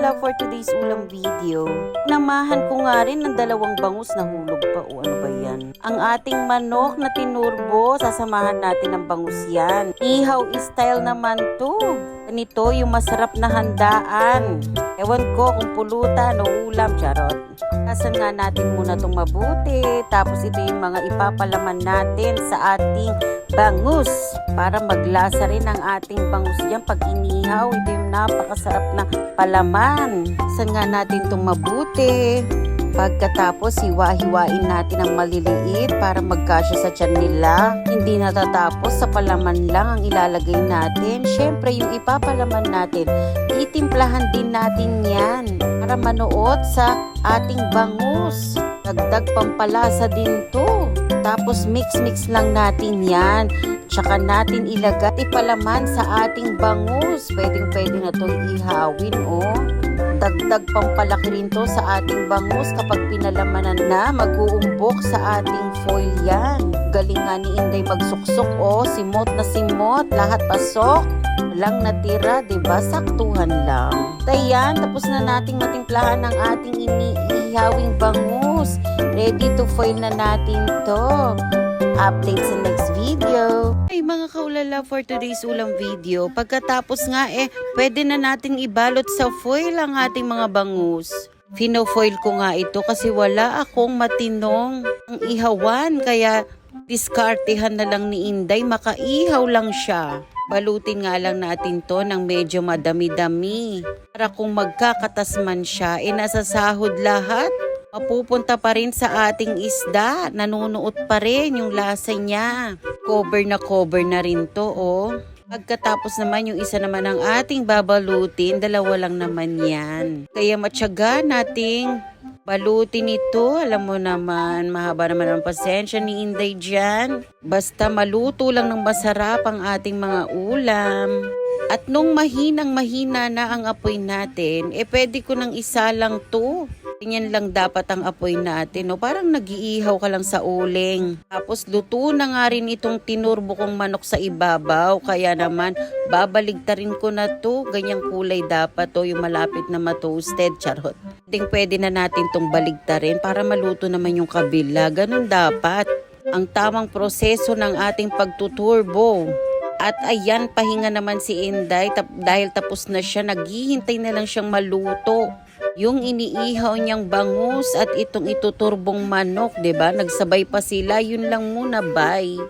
kaulala for today's ulam video. Namahan ko nga rin ng dalawang bangus na hulog pa. O ano ba yan? Ang ating manok na tinurbo, sasamahan natin ng bangus yan. Ihaw style naman to. Ganito yung masarap na handaan. Ewan ko kung pulutan o ulam, charot. Kasan nga natin muna itong mabuti. Tapos ito yung mga ipapalaman natin sa ating bangus. Para maglasa rin ang ating bangus dyan pag inihaw. Ito yung napakasarap na palaman. Kasan nga natin itong mabuti. Pagkatapos, hiwa-hiwain natin ang maliliit para magkasya sa tiyan nila. Hindi natatapos sa palaman lang ang ilalagay natin. Siyempre, yung ipapalaman natin, itimplahan din natin yan para manood sa ating bangus. Dagdag pampalasa din to. Tapos, mix-mix lang natin yan. Tsaka natin ilagay ipalaman sa ating bangus. Pwedeng-pwede na to ihawin, oh. Dagdag pampalaki rin to sa ating bangus kapag pinalamanan na, mag-uumbok sa ating foil yan. Galing nga ni Inday magsuksok, oh, simot na simot, lahat pasok, walang natira, diba? Saktuhan lang. Ayan, tapos na nating matimplahan ng ating iniihawing bangus. Ready to foil na natin to. Update sa next video. Ay mga kaulala, for today's ulam video, pagkatapos nga pwede na nating ibalot sa foil ang ating mga bangus. Fino-foil ko nga ito kasi wala akong matinong ang ihawan, kaya diskartehan na lang ni Inday, makaihaw lang siya. Balutin nga lang natin to ng medyo madami-dami para kung magkakatasman siya, nasasahod lahat. Mapupunta pa rin sa ating isda, nanunuot pa rin yung lasa niya. Cover na rin to, oh. Pagkatapos naman yung isa naman ang ating babalutin, dalawa lang naman yan. Kaya matyaga nating balutin ito. Alam mo naman, mahaba naman ang pasensya ni Inday dyan. Basta maluto lang ng masarap ang ating mga ulam. At nung mahina na ang apoy natin, pwede ko nang isa lang to. Ganyan lang dapat ang apoy natin, no? Parang nag-iihaw ka lang sa uling. Tapos luto na nga rin itong tinurbo kong manok sa ibabaw. Kaya naman, babaligtarin ko na to. Ganyang kulay dapat to, yung malapit na ma-toasted. Charot. Pwede na natin tong baligtarin para maluto naman yung kabila. Ganun dapat. Ang tamang proseso ng ating pagtuturbo. At ayan, pahinga naman si Inday dahil tapos na siya. Naghihintay na lang siyang maluto. Yung iniihaw niyang bangus at itong ituturbong manok, 'di ba? Nagsabay pa sila. Yun lang muna, bye.